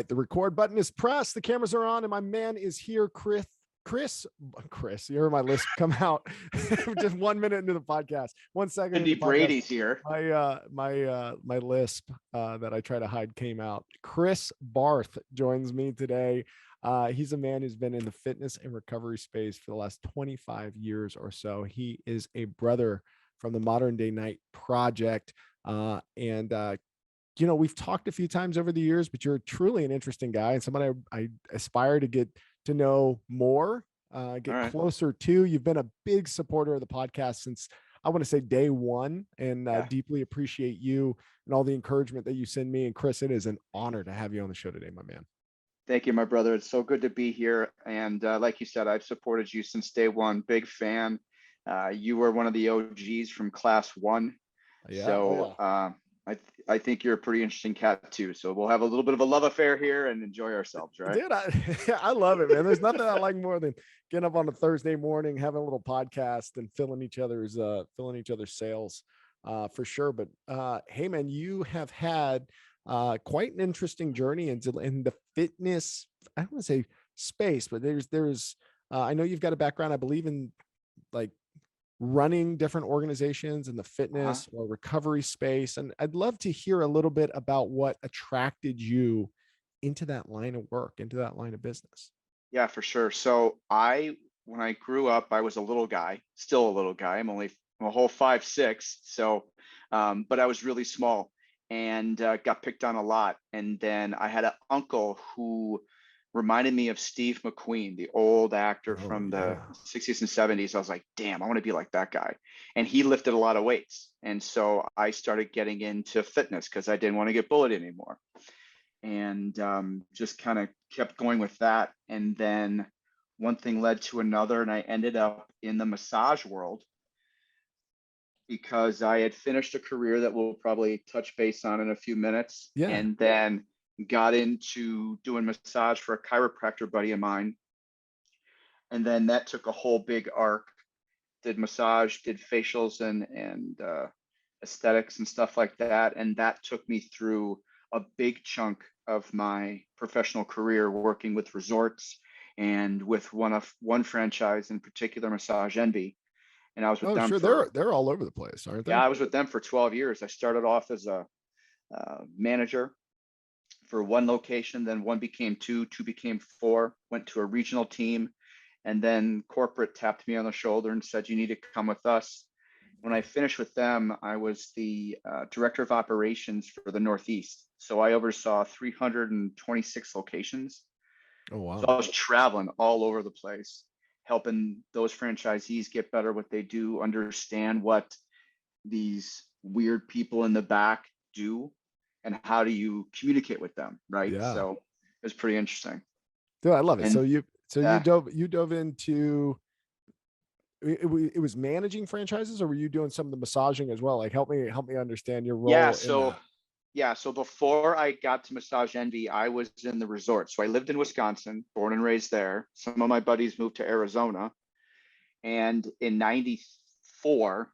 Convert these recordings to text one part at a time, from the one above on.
right, the record button is pressed, the cameras are on, and my man is here, Chris, you heard my lisp come out just 1 minute into the podcast, 1 second into Andy the podcast. Brady's here. My lisp that I try to hide came out. Chris Barth joins me today. He's a man who's been in the fitness and recovery space for the last 25 years or so. He is a brother from the Modern Day Night Project. We've talked a few times over the years, but you're truly an interesting guy and somebody I aspire to get to know more, closer to. You've been a big supporter of the podcast since, I want to say, day one, and deeply appreciate you and all the encouragement that you send me. And Chris, it is an honor to have you on the show today, my man. Thank you, my brother. It's so good to be here. And like you said, I've supported you since day one. Big fan. You were one of the OGs from class 1. Yeah. So I think you're a pretty interesting cat too. So we'll have a little bit of a love affair here and enjoy ourselves, right? Dude, I love it, man. There's nothing I like more than getting up on a Thursday morning, having a little podcast and filling each other's sails, for sure. But hey, man, you have had quite an interesting journey in the fitness, I don't want to say space, but there's I know you've got a background, I believe, in like running different organizations in the fitness or recovery space. And I'd love to hear a little bit about what attracted you into that line of work, into that line of business. Yeah, for sure. So when I grew up, I was a little guy, still a little guy. I'm a whole 5'6". So, but I was really small and got picked on a lot. And then I had an uncle who reminded me of Steve McQueen, the old actor from the 60s and 70s. I was like, damn, I want to be like that guy. And he lifted a lot of weights. And so I started getting into fitness because I didn't want to get bullied anymore. And just kind of kept going with that. And then one thing led to another, and I ended up in the massage world because I had finished a career that we'll probably touch base on in a few minutes. Yeah. And then got into doing massage for a chiropractor buddy of mine. And then that took a whole big arc, did massage, did facials and aesthetics and stuff like that. And that took me through a big chunk of my professional career working with resorts and with one franchise in particular, Massage Envy. And I was with them. Sure, they're all over the place, aren't they? Yeah, I was with them for 12 years. I started off as a manager for one location, then one became two became 4, went to a regional team, and then corporate tapped me on the shoulder and said, you need to come with us. When I finished with them, I was the director of operations for the Northeast. So I oversaw 326 locations. Oh, wow. So I was traveling all over the place, helping those franchisees get better what they do, understand what these weird people in the back do, and how do you communicate with them, right? Yeah. So it was pretty interesting. Dude, I love it. And you dove into it was managing franchises, or were you doing some of the massaging as well? Like help me understand your role. So before I got to Massage Envy, I was in the resort. So I lived in Wisconsin, born and raised there. Some of my buddies moved to Arizona. And in 94,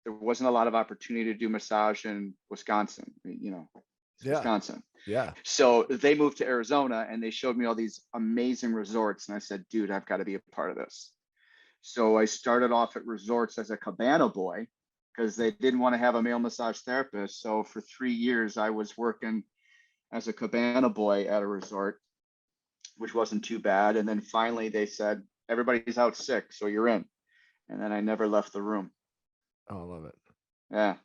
there wasn't a lot of opportunity to do massage in Wisconsin, Wisconsin. Yeah. So they moved to Arizona and they showed me all these amazing resorts. And I said, dude, I've got to be a part of this. So I started off at resorts as a cabana boy because they didn't want to have a male massage therapist. So for 3 years, I was working as a cabana boy at a resort, which wasn't too bad. And then finally they said, everybody's out sick, so you're in. And then I never left the room. Oh, I love it. Yeah.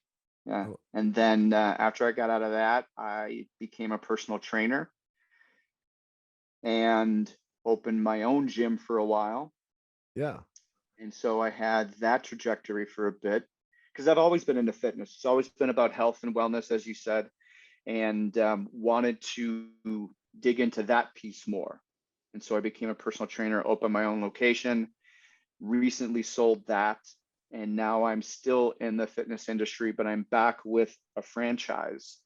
Yeah. And then after I got out of that, I became a personal trainer and opened my own gym for a while. Yeah. And so I had that trajectory for a bit because I've always been into fitness. It's always been about health and wellness, as you said, and wanted to dig into that piece more. And so I became a personal trainer, opened my own location, recently sold that. And now I'm still in the fitness industry, but I'm back with a franchise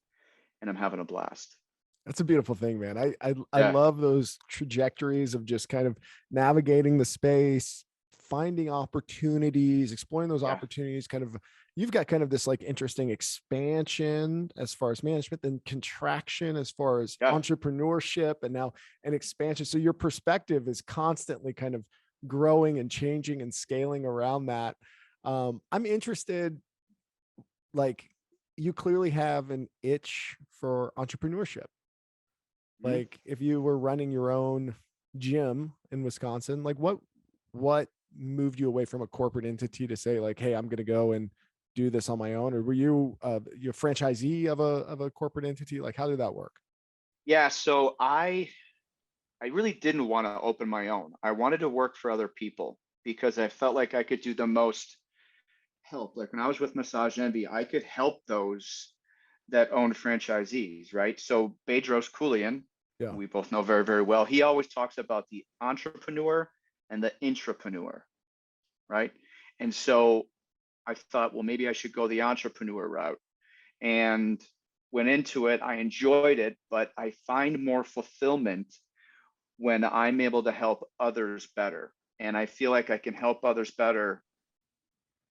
and I'm having a blast. That's a beautiful thing, man. I love those trajectories of just kind of navigating the space, finding opportunities, exploring those opportunities, kind of you've got kind of this like interesting expansion as far as management, then contraction as far as Yeah. entrepreneurship, and now an expansion. So your perspective is constantly kind of growing and changing and scaling around that. I'm interested, like, you clearly have an itch for entrepreneurship. Mhm. Like if you were running your own gym in Wisconsin, like what moved you away from a corporate entity to say like, hey, I'm going to go and do this on my own? Or were you a franchisee of a corporate entity? Like how did that work? Yeah. So I really didn't want to open my own. I wanted to work for other people because I felt like I could do the most help. Like when I was with Massage Envy, I could help those that owned franchisees, right? So Bedros Koulian, who Yeah. we both know very, very well, he always talks about the entrepreneur and the intrapreneur, right? And so I thought, well, maybe I should go the entrepreneur route and went into it. I enjoyed it, but I find more fulfillment when I'm able to help others better. And I feel like I can help others better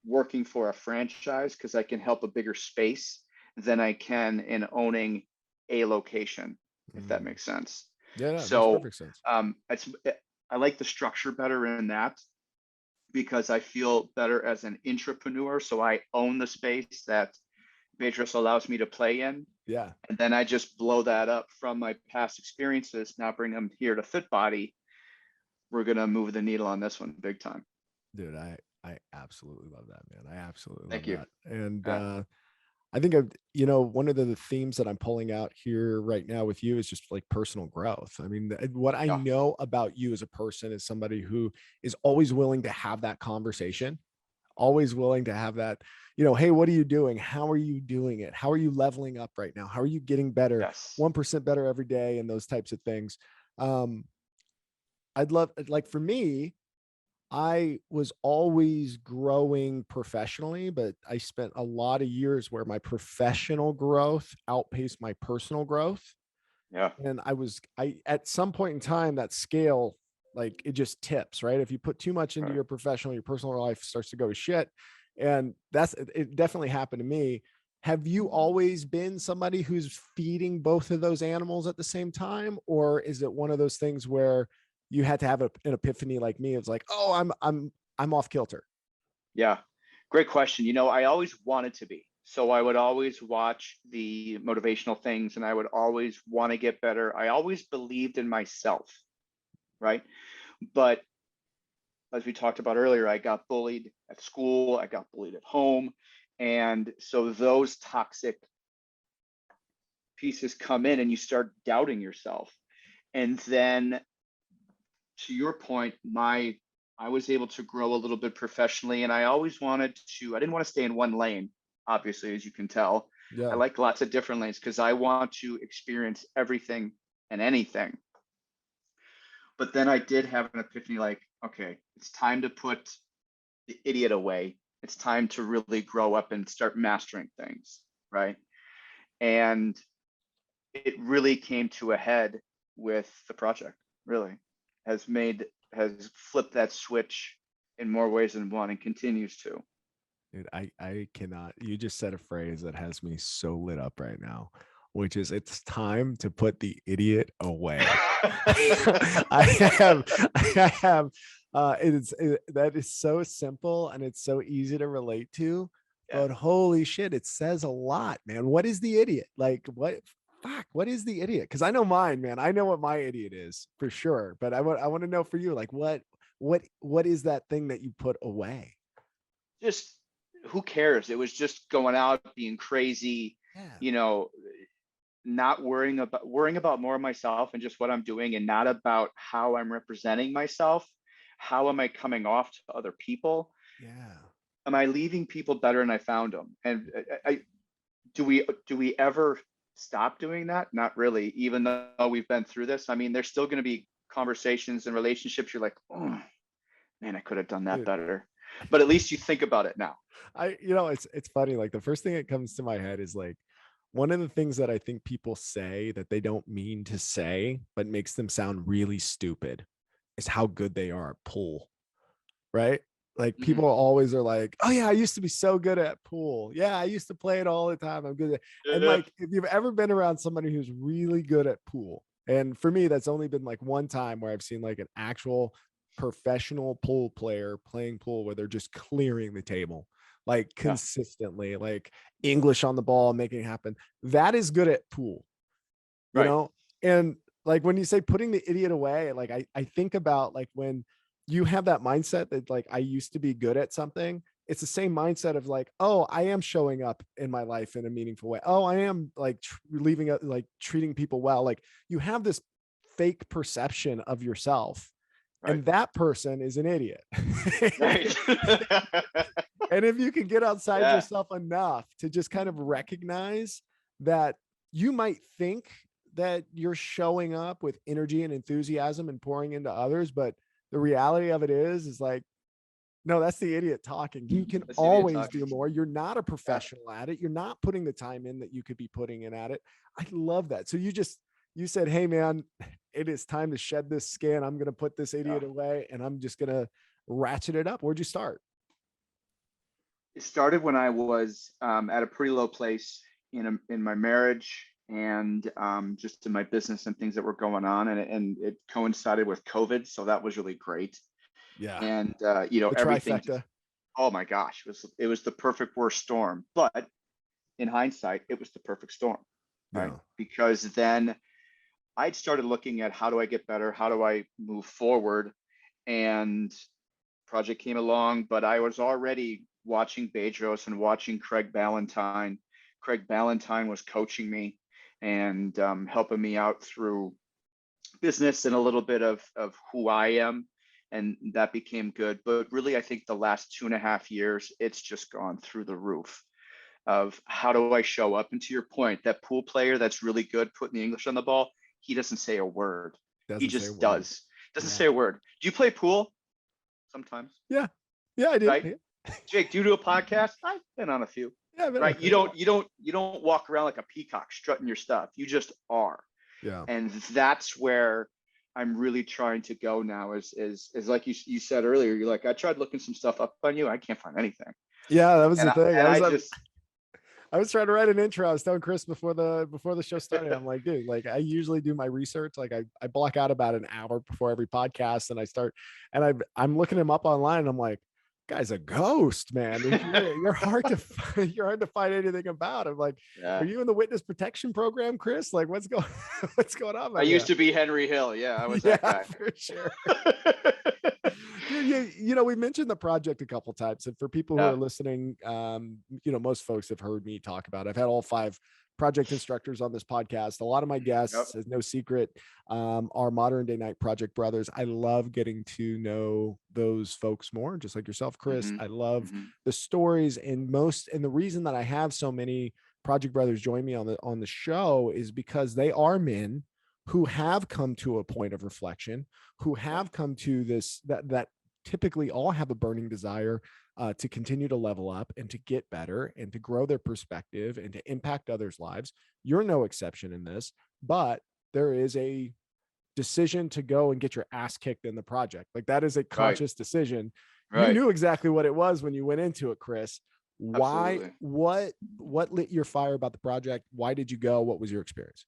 working for a franchise because I can help a bigger space than I can in owning a location, if that Mm. makes sense. Yeah, yeah, it makes So perfect sense. it's I like the structure better in that because I feel better as an intrapreneur. So I own the space that Beatrice allows me to play in. Yeah, And then I just blow that up from my past experiences. Now bring them here to Fit Body. We're gonna move the needle on this one big time. dude, I absolutely love that, man. I absolutely love Thank you. that. And Yeah. I think one of the themes that I'm pulling out here right now with you is just like personal growth. I mean, what I Yeah. know about you as a person is somebody who is always willing to have that conversation, always willing to have that, hey, what are you doing? How are you doing it? How are you leveling up right now? How are you getting better? Yes. 1% better every day, and those types of things. Um, I'd love, like, for me, I was always growing professionally, but I spent a lot of years where my professional growth outpaced my personal growth. Yeah. And at some point in time, that scale, like it just tips, right? If you put too much into Right. your personal life starts to go to shit. And it definitely happened to me. Have you always been somebody who's feeding both of those animals at the same time? Or is it one of those things where you had to have an epiphany like me? It's like, oh, I'm off kilter. Yeah. Great question. I always wanted to be. So I would always watch the motivational things and I would always want to get better. I always believed in myself, right? But as we talked about earlier, I got bullied at school, I got bullied at home. And so those toxic pieces come in and you start doubting yourself. And then to your point, I was able to grow a little bit professionally and I always wanted to, I didn't want to stay in one lane, obviously, as you can tell. I Yeah. like lots of different lanes because I want to experience everything and anything. But then I did have an epiphany like, okay, it's time to put the idiot away. It's time to really grow up and start mastering things, right? And it really came to a head with the project, really has flipped that switch in more ways than one and continues to. Dude, I cannot. You just said a phrase that has me so lit up right now, which is it's time to put the idiot away. I have that is so simple and it's so easy to relate to, Yeah. but holy shit, it says a lot, man. What is the idiot? Like what is the idiot? Because I know mine, man. I know what my idiot is for sure. But I want to know for you, like what is that thing that you put away? Just who cares? It was just going out, being crazy, Yeah. you know, not worrying about more of myself and just what I'm doing and not about how I'm representing myself. How am I coming off to other people? Yeah. Am I leaving people better than I found them? And do we ever stop doing that? Not really, even though we've been through this. I mean, there's still going to be conversations and relationships you're like, oh man, I could have done that Dude, better. But at least you think about it now. it's funny. Like the first thing that comes to my head is like one of the things that I think people say that they don't mean to say, but makes them sound really stupid is how good they are at pool, right? Like Mhm. people always are like, oh yeah, I used to be so good at pool. Yeah, I used to play it all the time. I'm good at it. And Yeah. like if you've ever been around somebody who's really good at pool, and for me, that's only been like one time where I've seen like an actual professional pool player playing pool where they're just clearing the table like Yeah. consistently, like English on the ball, making it happen. That is good at pool, you Right. know? And like when you say putting the idiot away, like I think about like when you have that mindset that like I used to be good at something, it's the same mindset of like, oh, I am showing up in my life in a meaningful way. Oh, I am like leaving it, like treating people well. Like you have this fake perception of yourself, Right. and that person is an idiot. Right. And if you can get outside Yeah. yourself enough to just kind of recognize that you might think that you're showing up with energy and enthusiasm and pouring into others, but the reality of it is like, no, that's the idiot talking. You can That's the idiot always talking. do more. You're not a Yeah. professional at it. You're not putting the time in that you could be putting in at it. I love that. So you said, hey man, it is time to shed this skin. I'm going to put this Yeah. idiot away and I'm just going to ratchet it up. Where'd you start? It started when I was at a pretty low place in my marriage and just in my business and things that were going on, and it coincided with COVID, so that was really great. Yeah. And The everything just, trifecta. oh my gosh, it was the perfect worst storm. But in hindsight, it was the perfect storm, right? Yeah. Because then I'd started looking at how do I get better, how do I move forward, and project came along, but I was already watching Bedros and watching Craig Ballantyne. Craig Ballantyne was coaching me and helping me out through business and a little bit of who I am. And that became good. But really, I think the last 2.5 years, it's just gone through the roof of how do I show up? And to your point, that pool player that's really good putting the English on the ball, he doesn't say a word. He Doesn't say a just word. does. Doesn't Yeah. say a word. Do you play pool? Sometimes, Yeah. Yeah, I do. right? Yeah. Jake, do you do a podcast? I've been on a few. Yeah, I've been on a Right? You couple. don't you don't you don't walk around like a peacock strutting your stuff. You just are. Yeah. And that's where I'm really trying to go now is like you said earlier, you're like, I tried looking some stuff up on you. I can't find anything. Yeah, that was And the I thing. and I just I was trying to write an intro. I was telling Chris before the show started. I'm like, dude, like I usually do my research. Like I block out about an hour before every podcast, and I start, and I'm looking him up online. And I'm like, guy's a ghost, man. You're hard to find, you're hard to find anything about. I'm like, are yeah. you in the witness protection program, Chris? Like, what's going what's going on, I my man? used to be Henry Hill. Yeah, I was that Yeah, guy. for sure. Dude, we mentioned the project a couple times, and for people who are Yeah. listening, most folks have heard me talk about it. I've had all 5 project instructors on this podcast. A lot of my Yep. guests, as no secret, are modern day night project brothers. I love getting to know those folks more, just like yourself, Chris. Mm-hmm. I love Mm-hmm. the stories, and the reason that I have so many project brothers join me on the show is because they are men who have come to a point of reflection, who Yeah. have come to this that typically all have a burning desire to continue to level up and to get better and to grow their perspective and to impact others' lives. You're no exception in this, but there is a decision to go and get your ass kicked in the project. Like that is a Right. conscious decision. You Right. knew exactly what it was when you went into it, Chris. Why, Absolutely. what lit your fire about the project? Why did you go? What was your experience?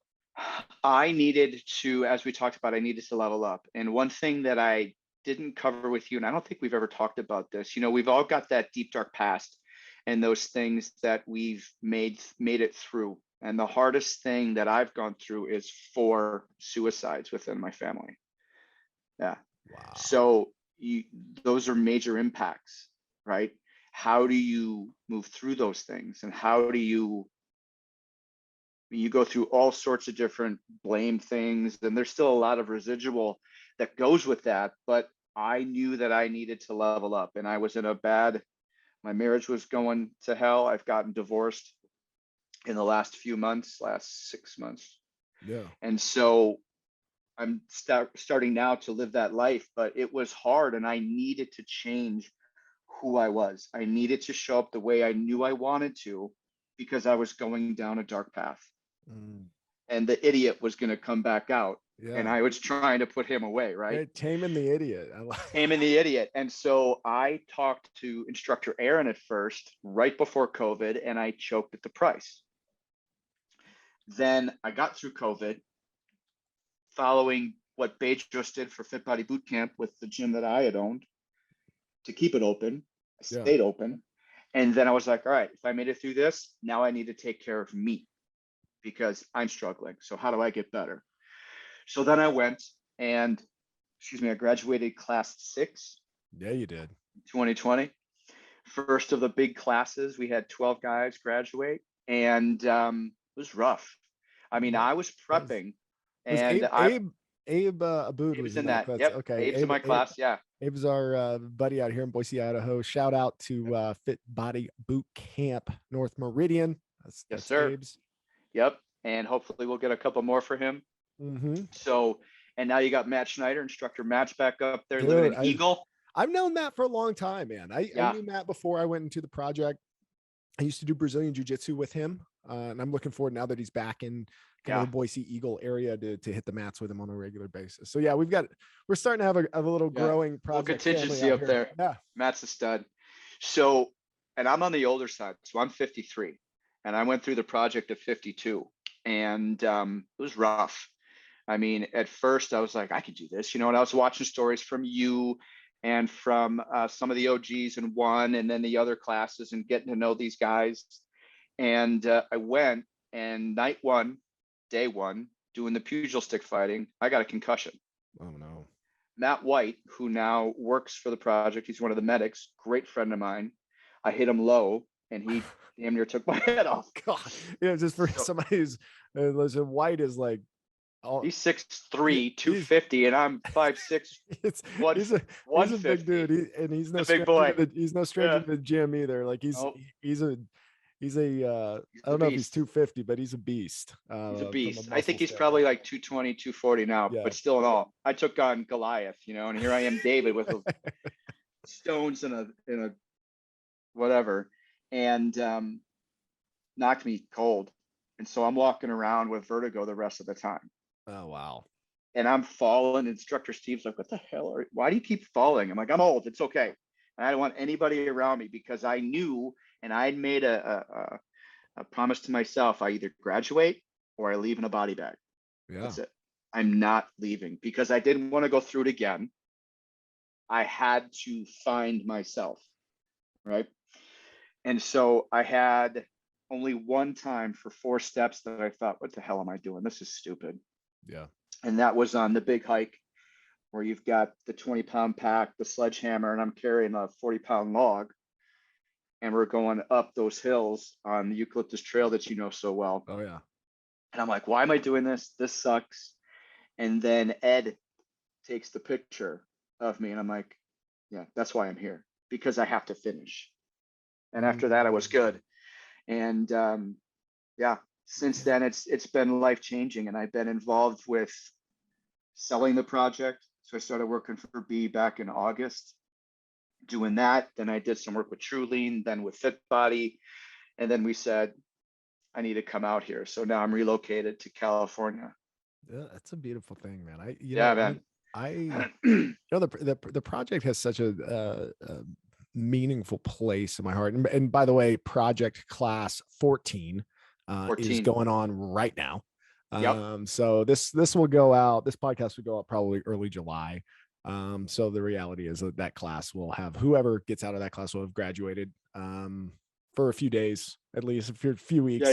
I needed to, as we talked about, I needed to level up. And one thing that I didn't cover with you, and I don't think we've ever talked about this, we've all got that deep, dark past and those things that we've made it through. And the hardest thing that I've gone through is 4 suicides within my family. Yeah. Wow. So those are major impacts, right? How do you move through those things? And how do you go through all sorts of different blame things, and there's still a lot of residual that goes with that. But I knew that I needed to level up, and I was my marriage was going to hell. I've gotten divorced in the last few months, last 6 months. Yeah. And so I'm starting now to live that life, but it was hard, and I needed to change who I was. I needed to show up the way I knew I wanted to because I was going down a dark path. Mm. And the idiot was going to come back out. and Yeah. I was trying to put him away, right? Right. Taming the idiot. Taming the idiot. And so I talked to instructor Aaron at first, right before COVID, and I choked at the price. Then I got through COVID, following what Bedros did for Fit Body Boot Camp with the gym that I had owned to keep it open. I Yeah. stayed open. And then I was like, all right, if I made it through this, now I need to take care of me because I'm struggling. So how do I get better? So then I went and, excuse me, I graduated class 6, Yeah, you did. 2020. First of the big classes, we had 12 guys graduate, and it was rough. I mean, Yeah. I was Was prepping, was and Abe I Abe Abe Abood Abe was was in in that that. class. Yep, Okay. Abe's in my class. Yeah. Abe's our buddy out here in Boise, Idaho. Shout out to Fit Body Boot Camp North Meridian. Yes, That's sir. Abe's. Yep. And hopefully we'll get a couple more for him. Mm-hmm. So, and now you got Matt Schneider, instructor Matt's back up there living Dude, in Eagle. I've known Matt for a long time, man. I Yeah. knew Matt before I went into the project. I used to do Brazilian jiu-jitsu with him. And I'm looking forward now that he's back in kind of the Boise Eagle area to hit the mats with him on a regular basis. So yeah, we're starting to have a little growing project contingency family up here. there. Yeah. Matt's a stud. So, and I'm on the older side. So I'm 53 and I went through the project at 52 and it was rough. I mean, at first I was like, I could do this, and I was watching stories from you and from some of the OGs in one, and then the other classes, and getting to know these guys. And I went, and night one, day one, doing the pugil stick fighting, I got a concussion. Oh no. Matt White, who now works for the project, he's one of the medics, great friend of mine. I hit him low, and he damn near took my head off. God, just for somebody who's listen, White is like, he's 6'3", 250, and I'm 5'6", he's a big dude. He's no stranger to the gym either. Like he's I don't know if he's 250, but he's a beast. He's a beast. I think he's probably like 220, 240 now, but still in all, I took on Goliath, and here I am, David, with stones in a whatever, and knocked me cold. And so I'm walking around with vertigo the rest of the time. Oh, wow. And I'm falling. Instructor Steve's like, what the hell? Why do you keep falling? I'm like, I'm old. It's okay. And I don't want anybody around me because I knew, and I had made a promise to myself, I either graduate or I leave in a body bag. Yeah. That's it. I'm not leaving because I didn't want to go through it again. I had to find myself, right? And so I had only one time for 4 steps that I thought, what the hell am I doing? This is stupid. Yeah. And that was on the big hike where you've got the 20-pound pack, the sledgehammer, and I'm carrying a 40-pound log. And we're going up those hills on the eucalyptus trail that you know so well. Oh, yeah. And I'm like, why am I doing this? This sucks. And then Ed takes the picture of me. And I'm like, yeah, that's why I'm here, because I have to finish. And after that, I was good. And since then, it's been life-changing. And I've been involved with selling the project. So I started working for B back in August, doing that. Then I did some work with True Lean, then with Fit Body. And then we said, I need to come out here. So now I'm relocated to California. Yeah, that's a beautiful thing, man. The project has such a meaningful place in my heart. And by the way, project class 14 is going on right now. So this will go out. This podcast will go out probably early July. So the reality is that class will have, whoever gets out of that class will have graduated for a few days, at least for a few weeks.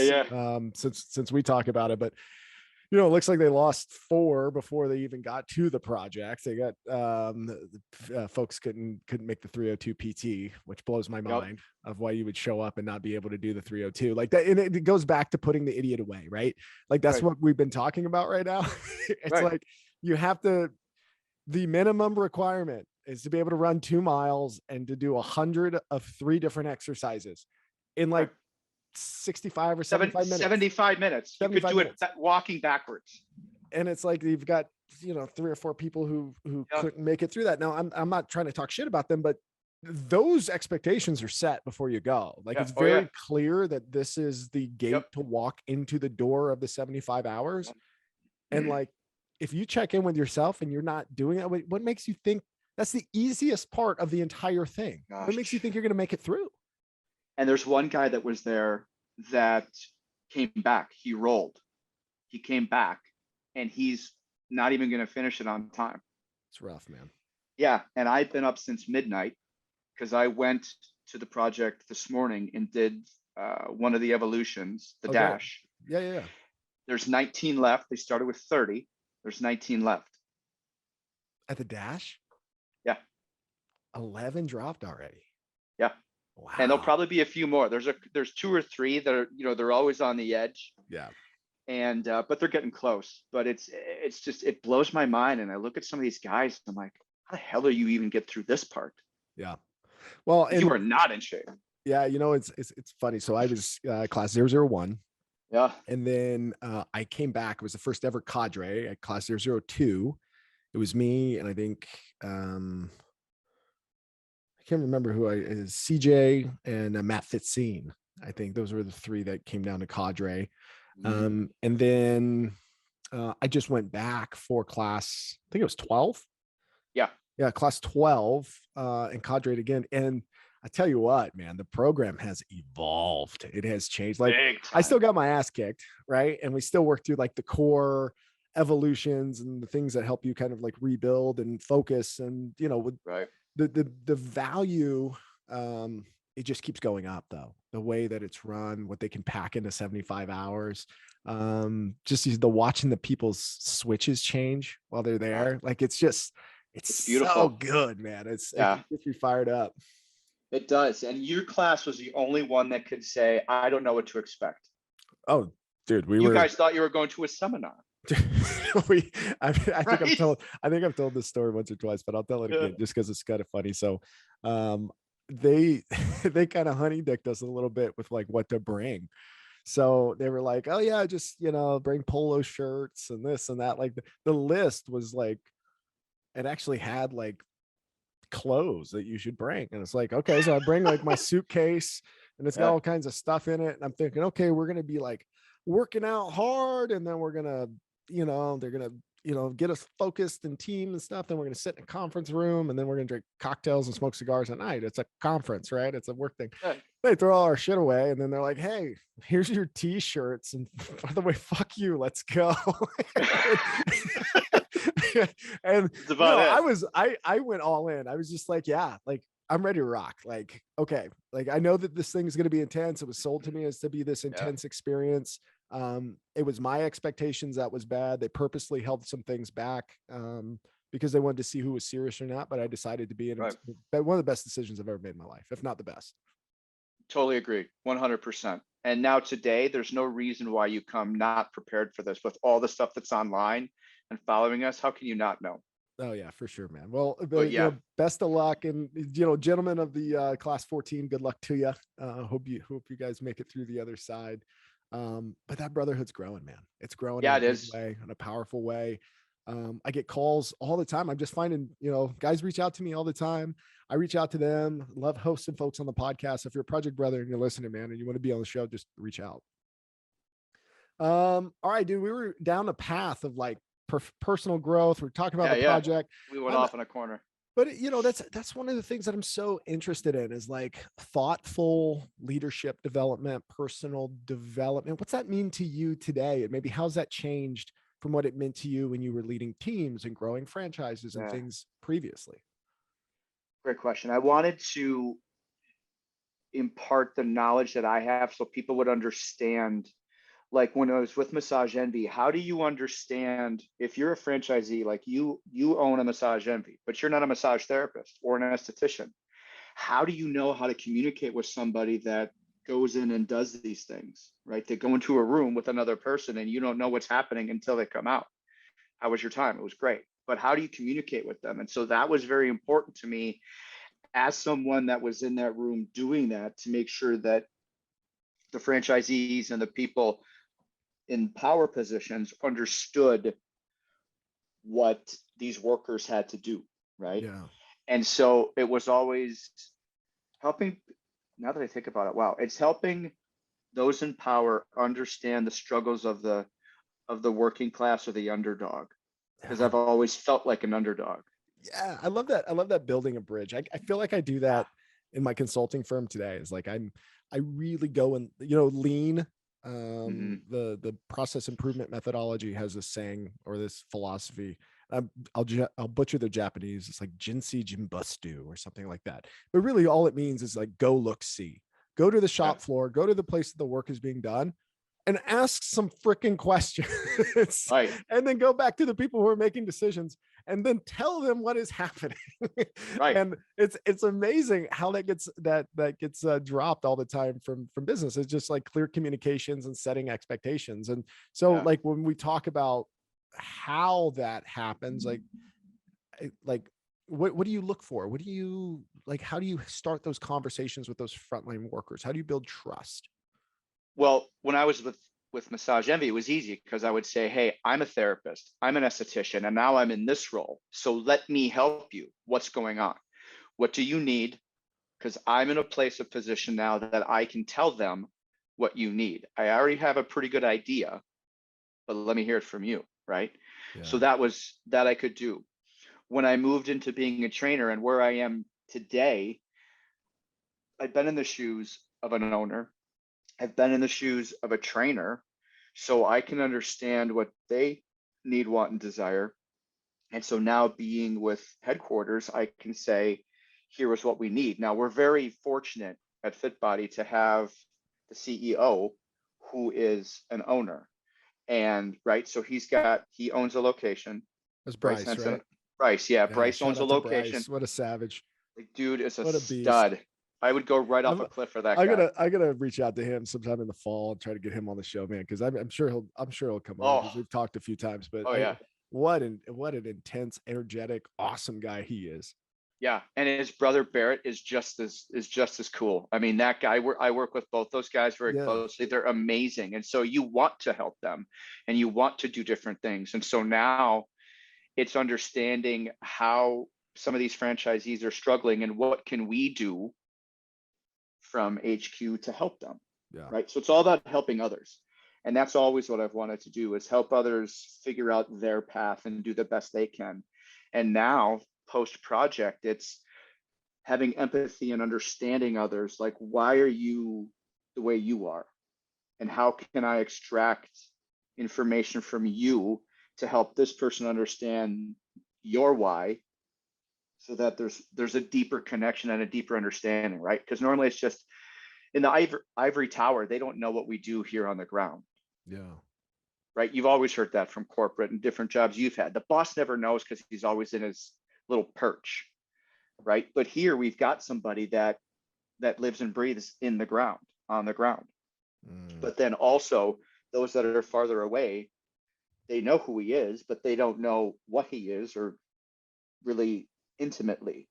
Since we talk about it, but it looks like they lost 4 before they even got to the project. They got folks couldn't make the 302 PT, which blows my mind of why you would show up and not be able to do the 302 like that. And it goes back to putting the idiot away, right? Like that's what we've been talking about right now. It's like you have to, the minimum requirement is to be able to run 2 miles and to do 100 of 3 different exercises in like 65 or 75 minutes. 75 minutes. You could do it walking backwards. And it's like you've got 3 or 4 people who couldn't make it through that. Now I'm not trying to talk shit about them, but those expectations are set before you go. Like it's very clear that this is the gate to walk into the door of the 75 hours. And like if you check in with yourself and you're not doing it, what makes you think that's the easiest part of the entire thing? What makes you Gosh. think you're going to make it through? And there's one guy that was there that came back. He rolled. He came back, and he's not even going to finish it on time. It's rough, man. Yeah, and I've been up since midnight because I went to the project this morning and did one of the evolutions, the Oh, great. dash. Yeah, yeah, yeah. There's 19 left. They started with 30. There's 19 left. At the dash, Yeah, 11 dropped already. yeah. And there'll Wow. probably be a few more. There's two or three that are, they're always on the edge, Yeah. and but they're getting close. But it's just, it blows my mind. And I look at some of these guys, I'm like, how the hell do you even get through this part? Yeah. Well, Because you and are not in shape. yeah, it's funny. So I was class 001. Yeah. And then I came back. It was the first ever cadre at class 002. It was me, and I think I can't remember who is CJ and Matt Fitzine. I think those were the three that came down to cadre. Mhm. And then I just went back for class, I think it was 12. Yeah. Yeah, class 12 and cadre again. And I tell you what, man, the program has evolved. It has changed. Like, Big I still time. got my ass kicked, right? And we still work through like the core evolutions and the things that help you kind of like rebuild and focus. And with Right. the value, it just keeps going up though. The way that it's run, what they can pack into 75 hours. Just the watching the people's switches change while they're Yeah. there. Like it's It's so beautiful. good, man. It Yeah, gets me fired up. it does. And your class was the only one that could say, I don't know what to expect. Oh, dude, we You were guys thought you were going to a seminar, we right? I think I've told this story once or twice, but I'll tell it Yeah. again just because it's kind of funny. So they they kind of honey dicked us a little bit with like what to bring. So they were like, oh yeah, just bring polo shirts and this and that. Like the list was like, it actually had like clothes that you should bring. And it's like, okay, so I bring like my suitcase and it's got Yeah. all kinds of stuff in it. And I'm thinking, okay, we're going to be like working out hard. And then we're going to, they're going to, get us focused and team and stuff. Then we're going to sit in a conference room and then we're going to drink cocktails and smoke cigars at night. It's a conference, right? It's a work thing. Yeah. They throw all our shit away and then they're like, hey, here's your t-shirts. And by the way, fuck you. Let's go. And That's about it. I went all in. I was just like, yeah, like I'm ready to rock. Like, okay, like I know that this thing is going to be intense. It was sold to me as to be this Yeah. intense experience. It was my expectations that was bad. They purposely held some things back because they wanted to see who was serious or not. But I decided to be in Right. one of the best decisions I've ever made in my life, if not the best. Totally agree. 100%. And now today, there's no reason why you come not prepared for this with all the stuff that's online and following us. How can you not know? Oh yeah, for sure, man. Well, But yeah, best of luck, and gentlemen of the class 14, good luck to you. Hope you guys make it through the other side. But that brotherhood's growing, man. It's growing in yeah, a it big is. way, in a powerful way. I get calls all the time. I'm just finding, guys reach out to me all the time. I reach out to them. Love hosting folks on the podcast. If you're a project brother and you're listening, man, and you want to be on the show, just reach out. All right, dude. We were down the path of like personal growth. We're talking about Yeah, the yeah. project. We went I'm off in a corner. but that's one of the things that I'm so interested in is like thoughtful leadership development, personal development. What's that mean to you today? And maybe how's that changed from what it meant to you when you were leading teams and growing franchises and Yeah, things previously? great question. I wanted to impart the knowledge that I have so people would understand. Like when I was with Massage Envy, how do you understand if you're a franchisee, like you own a Massage Envy, but you're not a massage therapist or an esthetician? How do you know how to communicate with somebody that goes in and does these things, right? They go into a room with another person and you don't know what's happening until they come out. How was your time? It was great. But how do you communicate with them? And so that was very important to me as someone that was in that room doing that, to make sure that the franchisees and the people in power positions understood what these workers had to do, right? Yeah. And so it was always helping. Now that I think about it, wow, it's helping those in power understand the struggles of the working class or the underdog, because I've always felt like an underdog. Yeah, I love that. I love that, building a bridge. I feel like I do Yeah. that in my consulting firm today. Is like I really go and, lean. Mhm. The process improvement methodology has this saying or this philosophy. I'll butcher the Japanese. It's like Jinsei Jimbustu or something like that. But really, all it means is like go look, see, go to the Yeah. shop floor, go to the place that the work is being done, and ask some freaking questions, Right. and then go back to the people who are making decisions and then tell them what is happening. Right. And it's amazing how that gets dropped all the time from business. It's just like clear communications and setting expectations. And so Yeah. like when we talk about how that happens, like what do you look for? What do you like? How do you start those conversations with those frontline workers? How do you build trust? Well, when I was with Massage Envy, it was easy because I would say, "Hey, I'm a therapist, I'm an esthetician, and now I'm in this role. So let me help you. What's going on? What do you need? Because I'm in a place of position now that I can tell them what you need. I already have a pretty good idea, but let me hear it from you, right?" So Yeah. that was that I could do. When I moved into being a trainer and where I am today, I've been in the shoes of an owner. I've been in the shoes of a trainer, so I can understand what they need, want, and desire. And so now being with headquarters, I can say, here is what we need. Now we're very fortunate at FitBody to have the CEO who is an owner. And right, so he owns a location. That's Bryce Bryce, Henson. right? Bryce, yeah, Yeah. Bryce Shout owns a out to location. Bryce. What a savage. Like, dude is a What a beast. stud. I would go right off I'm a cliff for that I guy. gotta I gotta reach out to him sometime in the fall and try to get him on the show, man. Because I'm sure he'll come on because Oh, we've talked a few times. But oh yeah. what an intense, energetic, awesome guy he is. Yeah, and his brother Barrett is just as cool. I mean, that guy. I work with both those guys very Yeah. closely. They're amazing, and so you want to help them, and you want to do different things. And so now it's understanding how some of these franchisees are struggling, and what can we do from HQ to help them, Yeah. right? So it's all about helping others, and that's always what I've wanted to do is help others figure out their path and do the best they can. And now post project, it's having empathy and understanding others, like why are you the way you are, and how can I extract information from you to help this person understand your why, so that there's a deeper connection and a deeper understanding, right? Because normally it's just in the ivory tower, they don't know what we do here on the ground, Yeah. right? You've always heard that from corporate and different jobs you've had. The boss never knows because he's always in his little perch, right? But here we've got somebody that lives and breathes in the ground, on the ground. Mm. But then also those that are farther away, they know who he is, but they don't know what he is, or really intimately.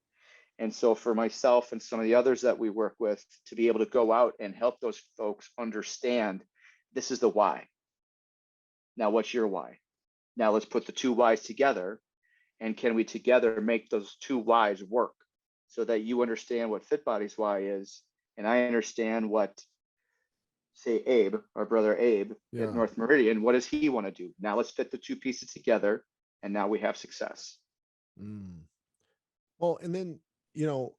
And so for myself and some of the others that we work with, to be able to go out and help those folks understand, this is the why. Now what's your why? Now let's put the two whys together, and can we together make those two whys work, so that you understand what FitBody's why is, and I understand what, say, Abe, our brother Abe at Yeah. North Meridian, what does he want to do? Now let's fit the two pieces together, and now we have success. Mm. Well, and then, you know,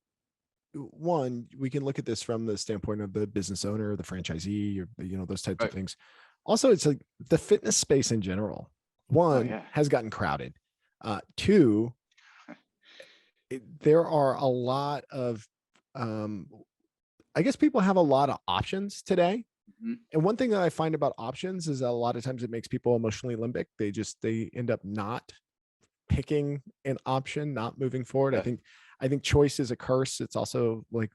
one, we can look at this from the standpoint of the business owner, the franchisee, or, those types of Right. things. Also, it's like the fitness space in general, Oh one, yeah. has gotten crowded. Two, there are a lot of, um, I guess people have a lot of options today. Mhm. And one thing that I find about options is that a lot of times it makes people emotionally limbic. They end up not picking an option, not moving forward. I Yeah. think choice is a curse. It's also like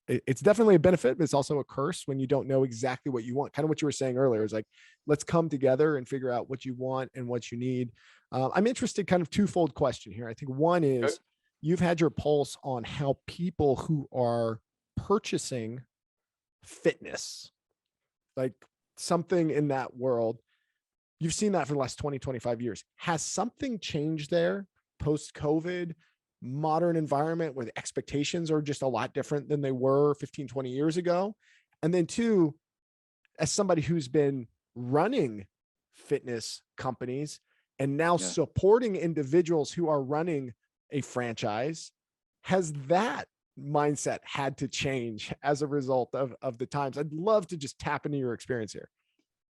it's definitely a benefit, but it's also a curse when you don't know exactly what you want. Kind of what you were saying earlier is like, let's come together and figure out what you want and what you need. I'm interested, kind of twofold question here. I think one Okay. is you've had your pulse on how people who are purchasing fitness, like something in that world, you've seen that for the last 20, 25 years. Has something changed there post COVID, modern environment where the expectations are just a lot different than they were 15, 20 years ago? And then two, as somebody who's been running fitness companies and now Yeah. supporting individuals who are running a franchise. Has that mindset had to change as a result of the times? I'd love to just tap into your experience here.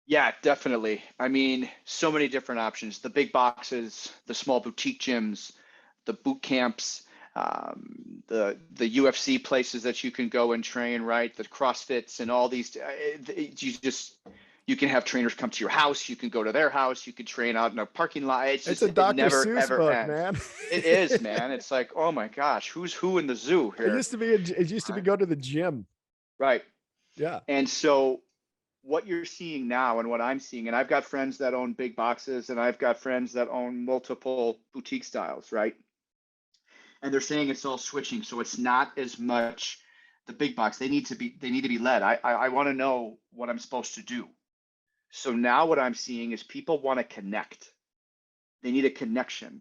Yeah, definitely. I mean, so many different options. The big boxes, the small boutique gyms, the boot camps, the UFC places that you can go and train, right? The CrossFits and all these. You can have trainers come to your house. You can go to their house. You can train out in a parking lot. It's a It Dr. never Seuss ever book, ends. man. It is, man. It's like, oh my gosh, who's who in the zoo It here? used to be, it used to be go to the gym. Right. Yeah. And so what you're seeing now and what I'm seeing, and I've got friends that own big boxes and I've got friends that own multiple boutique styles, right? And they're saying it's all switching. So it's not as much the big box. They need to be led. I want to know what I'm supposed to do. So now what I'm seeing is people want to connect. They need a connection.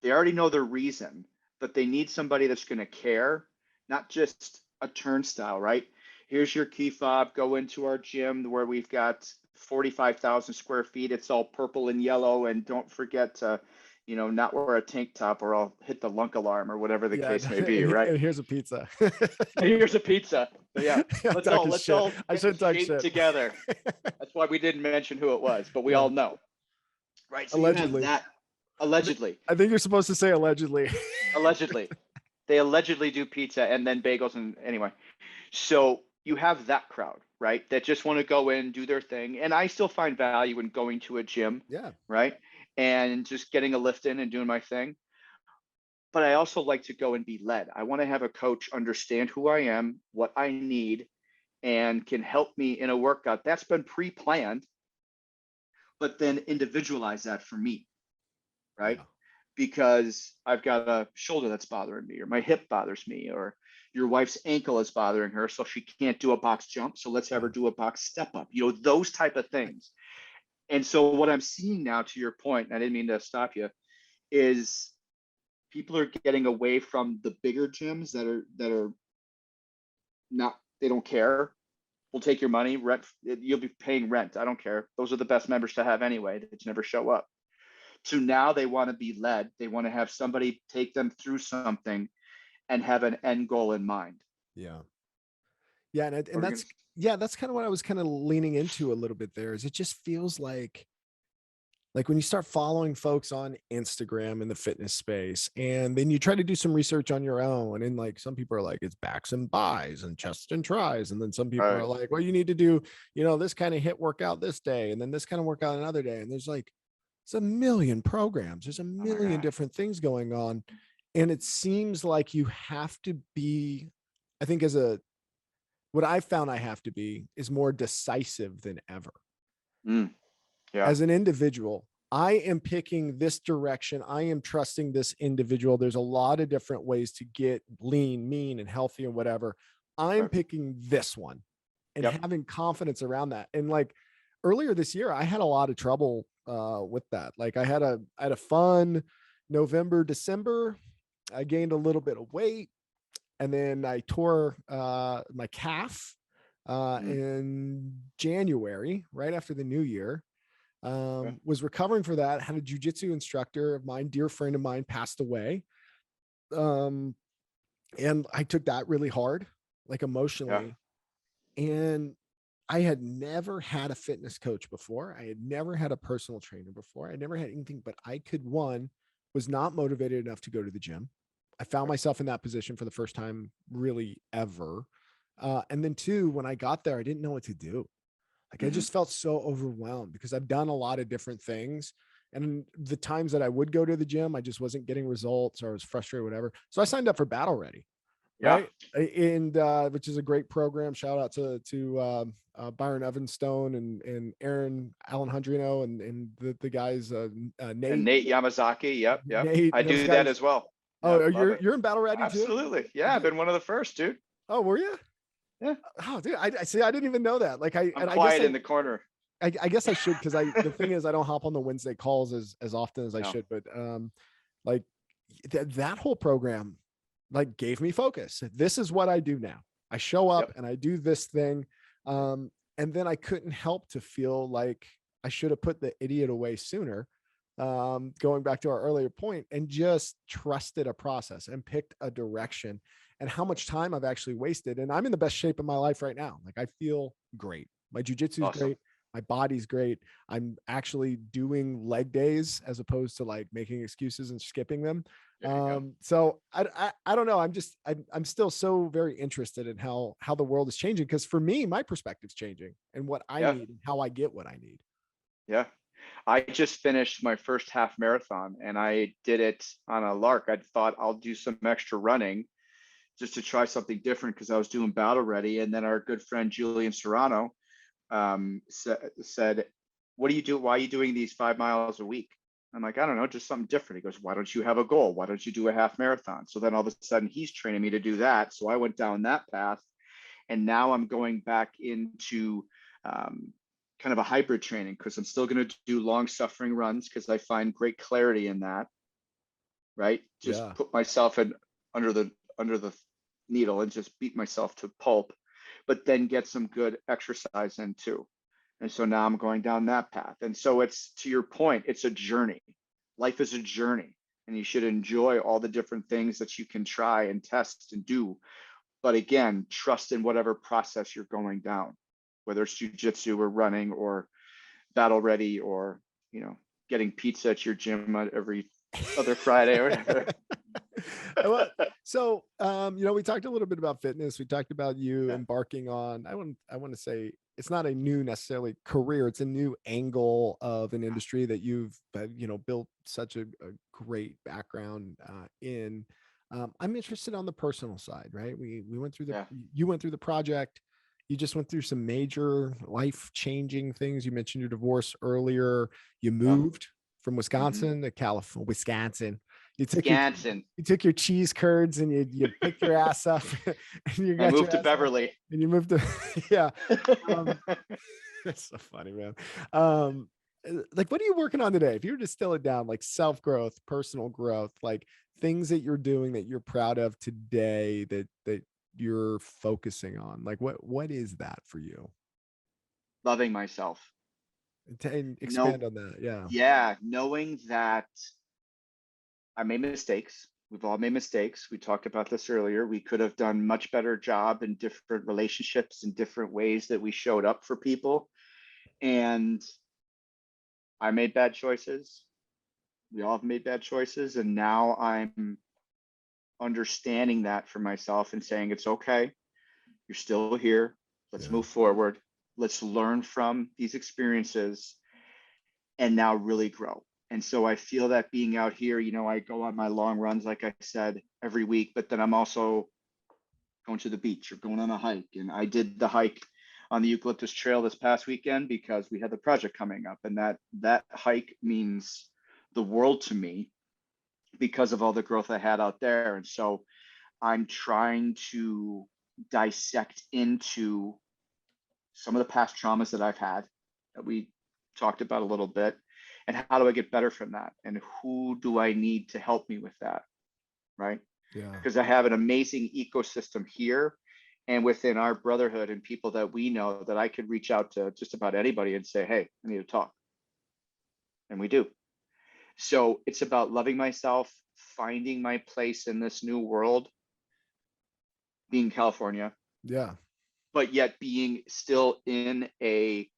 They already know their reason, but they need somebody that's going to care, not just a turnstile, right? Here's your key fob. Go into our gym where we've got 45,000 square feet. It's all purple and yellow. And don't forget to, not wear a tank top or I'll hit the lunk alarm or whatever the Yeah. case may be, right? And here's a pizza. Here's a pizza. But yeah, I'm talking let's shit. all I get shouldn't talk shape shit. together. That's why we didn't mention who it was, but we Yeah. all know, right? So you have Allegedly. that allegedly. I think you're supposed to say allegedly. Allegedly. They allegedly do pizza and then bagels and anyway. So you have that crowd, right? That just want to go in, do their thing. And I still find value in going to a gym, Yeah. right? And just getting a lift in and doing my thing. But I also like to go and be led. I want to have a coach understand who I am, what I need, and can help me in a workout that's been pre-planned, but then individualize that for me, right? Yeah. Because I've got a shoulder that's bothering me, or my hip bothers me, or your wife's ankle is bothering her, so she can't do a box jump. So let's have her do a box step up, those type of things. And so what I'm seeing now, to your point, and I didn't mean to stop you, is people are getting away from the bigger gyms that are not, they don't care. We'll take your money, rent, you'll be paying rent. I don't care. Those are the best members to have anyway. They just never show up. To now they want to be led. They want to have somebody take them through something and have an end goal in mind. Yeah. Yeah. And Gonna... that's kind of what I was kind of leaning into a little bit there, is it just feels like when you start following folks on Instagram in the fitness space, and then you try to do some research on your own, and like some people are like, it's backs and buys and chest and tries. And then some people are like, well, you need to do, this kind of hit workout this day, and then this kind of workout another day. And there's like, it's a million programs. There's a million different things going on. And it seems like you have to be, I think what I found I have to be is more decisive than ever. Yeah. As an individual, I am picking this direction. I am trusting this individual. There's a lot of different ways to get lean, mean, and healthy and whatever. I'm picking this one and having confidence around that. And like earlier this year, I had a lot of trouble with that. Like I had a fun November, December. I gained a little bit of weight, and then I tore my calf in January, right after the new year. Was recovering for that, had a jujitsu instructor of mine, dear friend of mine, passed away. And I took that really hard, like emotionally. And I had never had a fitness coach before. I had never had a personal trainer before. I never had anything, but I was not motivated enough to go to the gym. I found myself in that position for the first time really ever. And then two, when I got there, I didn't know what to do. Like I just felt so overwhelmed because I've done a lot of different things. And the times that I would go to the gym, I just wasn't getting results, or I was frustrated, whatever. So I signed up for Battle Ready. Right. And which is a great program. Shout out to Byron Evanstone and Aaron Alejandrino and the guys, Nate. And Nate Yamazaki. Yep. Nate, I do that as well. Oh, you're in Battle Ready too? Absolutely. Yeah. I've been one of the first, dude. Oh, were you? Yeah. Oh, dude, I see. I didn't even know that. Like I'm quiet in the corner. I guess I should, because the thing is, I don't hop on the Wednesday calls as often as I should. But like that whole program, like gave me focus. This is what I do now. I show up and I do this thing. And then I couldn't help to feel like I should have put the idiot away sooner. going back to our earlier point, and just trusted a process and picked a direction, and how much time I've actually wasted. And I'm in the best shape of my life right now. Like, I feel great. My jujitsu is Awesome. great. My body's great. I'm actually doing leg days as opposed to like making excuses and skipping them. There you go. So I don't know. I'm still so very interested in how the world is changing, because for me, my perspective's changing and what I Yeah. need and how I get what I need. Yeah. I just finished my first half marathon and I did it on a lark. I thought I'll do some extra running just to try something different because I was doing battle ready. And then our good friend Julian Serrano said, "What do you do? Why are you doing these 5 miles a week?" I'm like, "I don't know, just something different." He goes, "Why don't you have a goal? Why don't you do a half marathon?" So then all of a sudden he's training me to do that. So I went down that path. And now I'm going back into um, kind of a hybrid training because I'm still going to do long suffering runs because I find great clarity in that, right? Just Yeah. put myself in under the needle and just beat myself to pulp, but then get some good exercise in too. And so now I'm going down that path. And so it's, to your point, it's a journey. Life is a journey, and you should enjoy all the different things that you can try and test and do. But again, trust in whatever process you're going down, whether it's jujitsu or running or battle ready or, getting pizza at your gym every other Friday or whatever. Well, so we talked a little bit about fitness. We talked about you Yeah. embarking on, I want to say it's not a new necessarily career, it's a new angle of an industry that you've built such a great background in. I'm interested on the personal side, right? We went through the Yeah. you went through the project. You just went through some major life changing things. You mentioned your divorce earlier. You Yeah. moved from Mm-hmm. Wisconsin to California, Wisconsin. You took your Scanson. you took your cheese curds and you picked your ass up and you I got your moved to ass up Beverly. and you moved to yeah. Um, that's so funny, man. Um, like, what are you working on today? If you were to distill it down, like self growth, personal growth, like things that you're doing that you're proud of today that you're focusing on, like what is that for you? Loving myself. And No, expand on that. Yeah. yeah, knowing that I made mistakes. We've all made mistakes. We talked about this earlier. We could have done much better job in different relationships and different ways that we showed up for people. And I made bad choices. We all have made bad choices. And now I'm understanding that for myself and saying, it's okay. You're still here. Let's Yeah. move forward. Let's learn from these experiences and now really grow. And so I feel that being out here, I go on my long runs, like I said, every week, but then I'm also going to the beach or going on a hike. And I did the hike on the Eucalyptus Trail this past weekend because we had the project coming up. And that hike means the world to me because of all the growth I had out there. And so I'm trying to dissect into some of the past traumas that I've had that we talked about a little bit, and how do I get better from that? And who do I need to help me with that? Right. Yeah. Because I have an amazing ecosystem here and within our brotherhood and people that we know that I could reach out to just about anybody and say, hey, I need to talk. And we do. So it's about loving myself, finding my place in this new world, being California, Yeah. but yet being still in a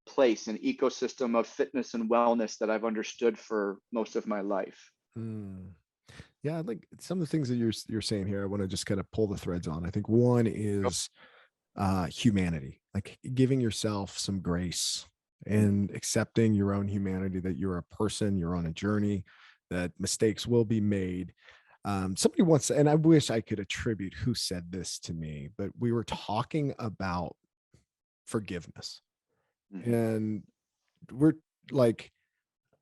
place, an ecosystem of fitness and wellness that I've understood for most of my life. Mm. Yeah, like some of the things that you're saying here, I want to just kind of pull the threads on. I think one is humanity, like giving yourself some grace and accepting your own humanity, that you're a person, you're on a journey, that mistakes will be made. Somebody once, and I wish I could attribute who said this to me, but we were talking about forgiveness, Mm-hmm. and we're like,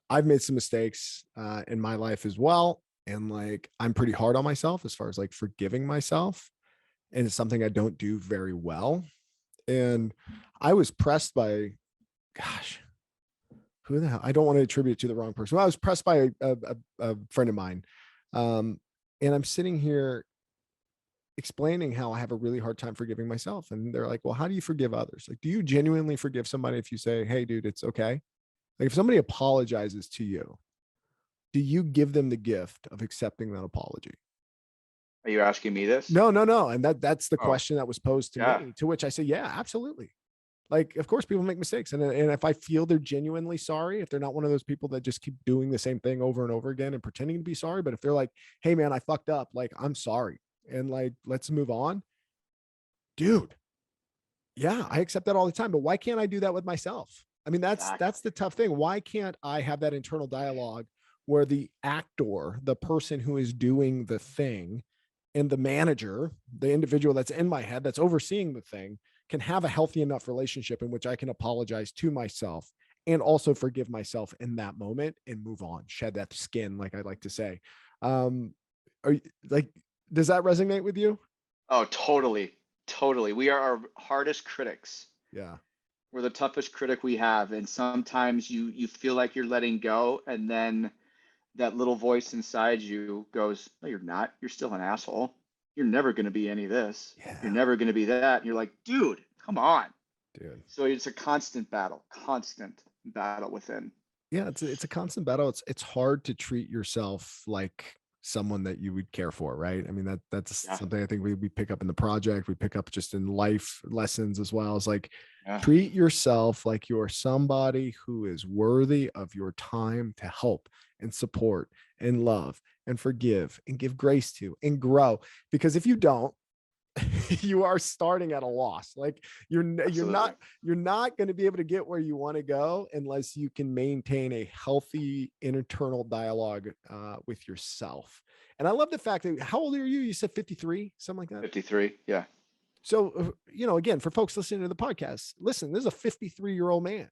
I've made some mistakes in my life as well. And like, I'm pretty hard on myself as far as like forgiving myself. And it's something I don't do very well. And I was pressed by, gosh, who the hell? I don't want to attribute it to the wrong person. I was pressed by a friend of mine. Um, and I'm sitting here explaining how I have a really hard time forgiving myself. And they're like, well, how do you forgive others? Like, do you genuinely forgive somebody if you say, hey, dude, it's okay? Like if somebody apologizes to you, do you give them the gift of accepting that apology? Are you asking me this? No, no, no. And that's the Oh, question that was posed to yeah. me, to which I say, yeah, absolutely. Like, of course, people make mistakes. And if I feel they're genuinely sorry, if they're not one of those people that just keep doing the same thing over and over again and pretending to be sorry, but if they're like, hey, man, I fucked up, like, I'm sorry. And like, let's move on. Dude, yeah, I accept that all the time. But why can't I do that with myself? I mean, that's Exactly. the tough thing. Why can't I have that internal dialogue where the actor, the person who is doing the thing, and the manager, the individual that's in my head that's overseeing the thing, can have a healthy enough relationship in which I can apologize to myself and also forgive myself in that moment and move on, shed that skin, like I like to say. Are you like, does that resonate with you? Oh, totally. Totally. We are our hardest critics. Yeah. We're the toughest critic we have. And sometimes you feel like you're letting go, and then that little voice inside you goes, no, you're not. You're still an asshole. You're never going to be any of this. You're Yeah. never going to be that. And you're like, dude, come on. Dude. So it's a constant battle within. Yeah, it's a constant battle. It's hard to treat yourself like someone that you would care for, right? I mean, that's Yeah. something I think we pick up in the project, we pick up just in life lessons as well. It's like Yeah. treat yourself like you're somebody who is worthy of your time to help and support and love and forgive and give grace to and grow. Because if you don't, you are starting at a loss. Like Absolutely. you're not going to be able to get where you want to go unless you can maintain a healthy internal dialogue with yourself. And I love the fact that, how old are you? You said 53, something like that. 53. Yeah. So again, for folks listening to the podcast, listen, this is a 53-year-old man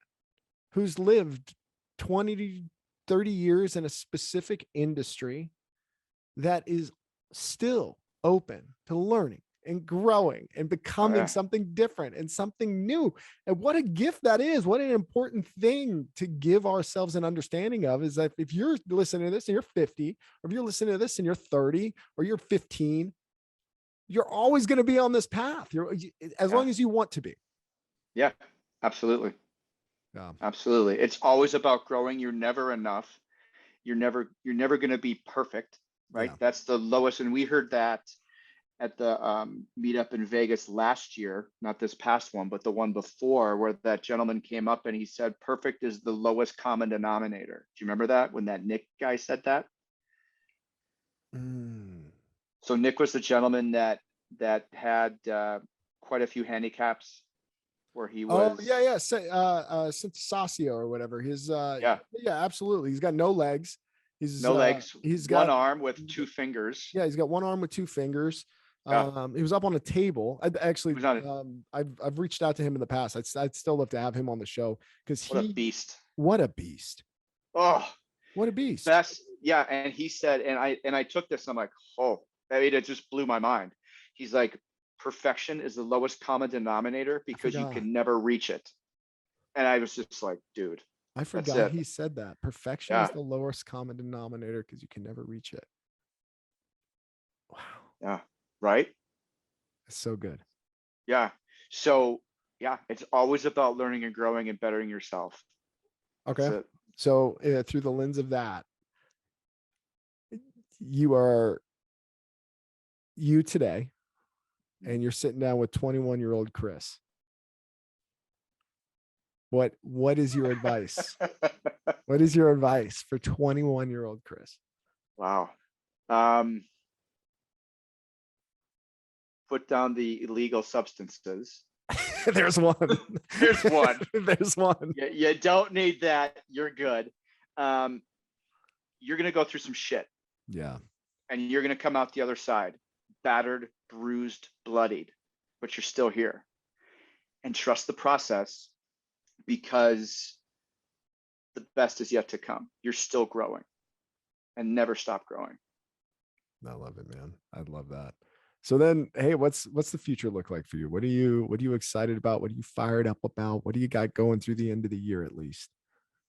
who's lived 20 to 30 years in a specific industry that is still open to learning and growing and Oh, becoming yeah. something different and something new. And what a gift that is. What an important thing to give ourselves an understanding of, is that if you're listening to this and you're 50, or if you're listening to this and you're 30 or you're 15, you're always going to be on this path. As Yeah. long as you want to be. Yeah. Absolutely. Yeah. Absolutely. It's always about growing. You're never enough. You're never going to be perfect, right? Yeah. That's the lowest. And we heard that at the meetup in Vegas last year, not this past one, but the one before, where that gentleman came up and he said, perfect is the lowest common denominator. Do you remember that when that Nick guy said that? Mm. So Nick was the gentleman that had quite a few handicaps, where he Oh yeah, was, yeah. Synthesasio or whatever. yeah, Yeah, absolutely. He's got no legs. no legs, He's one got arm with two fingers. yeah, he's got one arm with two fingers. Yeah, He was up on a table. I he actually was on it. I've reached out to him in the past. I'd still love to have him on the show because What a beast. what a beast. Oh, What a beast. best. Yeah. And he said, and I took this, I'm like, oh, I mean, it just blew my mind. He's like, perfection is the lowest common denominator I because you forgot. can never reach it. And I was just like, dude, I that's forgot it. he said that. Perfection is Yeah. the lowest common denominator because you can never reach it. Wow. Yeah. Right. It's so good. Yeah. So yeah, it's always about learning and growing and bettering yourself. That's Okay. it. So through the lens of that, you are you today, and you're sitting down with 21-year-old Chris. What is your advice? What is your advice for 21-year-old Chris? Wow. Um, put down the illegal substances. There's one. There's one. There's one. You don't need that. You're good. Um, you're gonna go through some shit, Yeah. and you're gonna come out the other side, battered, bruised, bloodied, but you're still here. And trust the process, because the best is yet to come. You're still growing, and never stop growing. I love it, man. I love that. So then, hey, what's the future look like for you? What are you excited about? What are you fired up about? What do you got going through the end of the year at least?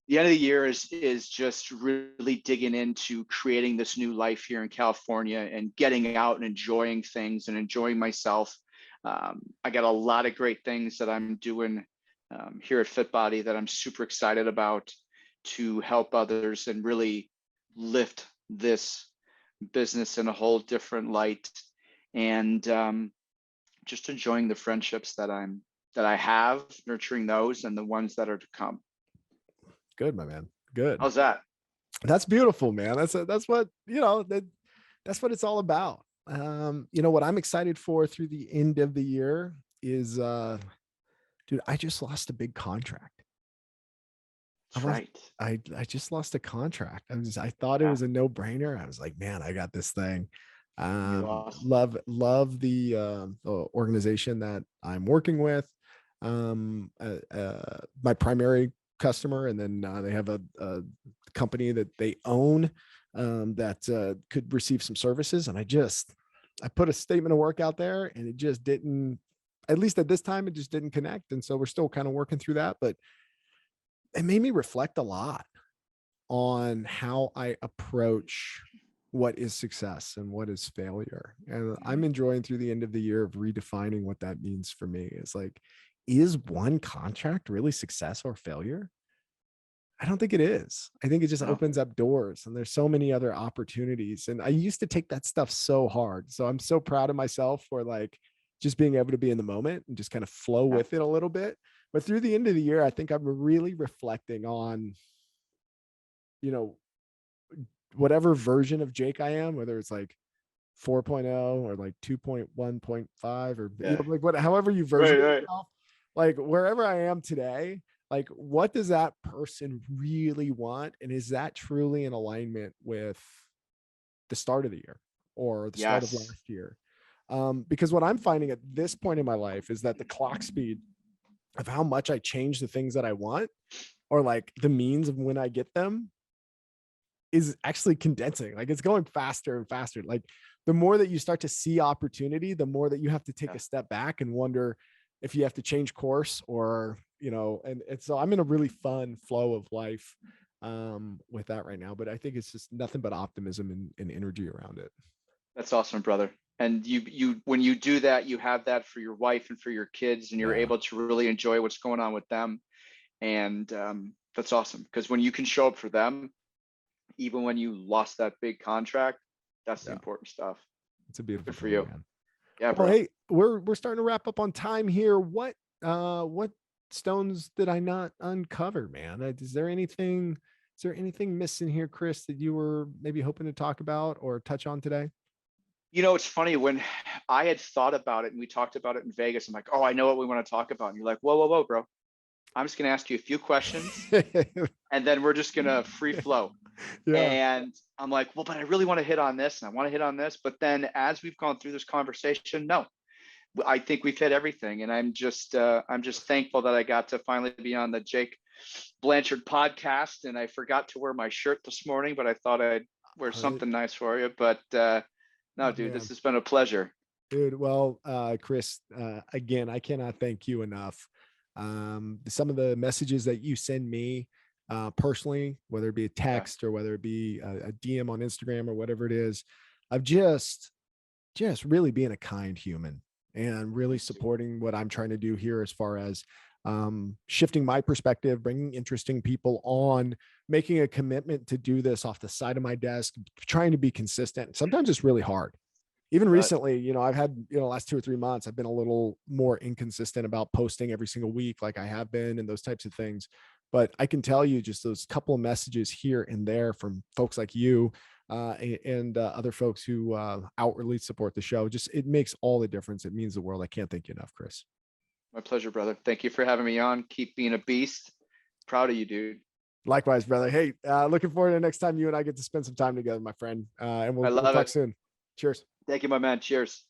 The end of the year is just really digging into creating this new life here in California and getting out and enjoying things and enjoying myself. I got a lot of great things that I'm doing here at FitBody that I'm super excited about. to help others and really lift this business in a whole different light. And just enjoying the friendships that I have, nurturing those and the ones that are to come. Good, my man. Good. How's that? That's beautiful, man. That's what, that's what it's all about. What I'm excited for through the end of the year is, dude, I just lost a big contract. That's right. I just lost a contract. I thought it was a no brainer. I was like, man, I got this thing. Awesome. Love the organization that I'm working with. My primary customer, and then they have a company that they own that could receive some services. And I put a statement of work out there, and it just didn't, at least at this time, it just didn't connect. And so we're still kind of working through that, but it made me reflect a lot on how I approach what is success and what is failure. And I'm enjoying through the end of the year of redefining what that means for me. It's like, is one contract really success or failure? I don't think it is. I think it just opens up doors, and there's so many other opportunities. And I used to take that stuff so hard. So I'm so proud of myself for like just being able to be in the moment and just kind of flow with it a little bit. But through the end of the year, I think I'm really reflecting on, whatever version of Jake I am, whether it's like 4.0 or like 2.1.5 or like however you version yourself, like wherever I am today, like what does that person really want? And is that truly in alignment with the start of the year or the start of last year? Because what I'm finding at this point in my life is that the clock speed of how much I change the things that I want, or like the means of when I get them, is actually condensing. Like it's going faster and faster. Like the more that you start to see opportunity, the more that you have to take a step back and wonder if you have to change course, or, and so I'm in a really fun flow of life with that right now. But I think it's just nothing but optimism and energy around it. That's awesome, brother. And you when you do that, you have that for your wife and for your kids, and you're able to really enjoy what's going on with them. And that's awesome, because when you can show up for them, even when you lost that big contract, that's the important stuff. It's a beautiful thing for you, man. Yeah, bro. Well, hey, we're starting to wrap up on time here. What stones did I not uncover, man? Is there anything missing here, Chris, that you were maybe hoping to talk about or touch on today? It's funny, when I had thought about it and we talked about it in Vegas, I'm like, oh, I know what we want to talk about. And you're like, whoa, bro. I'm just going to ask you a few questions and then we're just going to free flow. And I'm like, well, but I really want to hit on this and I want to hit on this. But then as we've gone through this conversation, no, I think we've hit everything. And I'm just thankful that I got to finally be on the Jake Blanchard podcast. And I forgot to wear my shirt this morning, but I thought I'd wear something nice for you. But no, dude, this has been a pleasure. Dude, well, Chris, again, I cannot thank you enough. Some of the messages that you send me personally, whether it be a text or whether it be a DM on Instagram or whatever it is, of just really being a kind human and really supporting what I'm trying to do here as far as shifting my perspective, bringing interesting people on, making a commitment to do this off the side of my desk, trying to be consistent. Sometimes it's really hard. Even recently, I've had, last 2 or 3 months, I've been a little more inconsistent about posting every single week, like I have been, and those types of things. But I can tell you just those couple of messages here and there from folks like you and other folks who outwardly support the show, just, it makes all the difference. It means the world. I can't thank you enough, Chris. My pleasure, brother. Thank you for having me on. Keep being a beast. Proud of you, dude. Likewise, brother. Hey, looking forward to the next time you and I get to spend some time together, my friend. And we'll talk soon. Cheers. Thank you, my man. Cheers.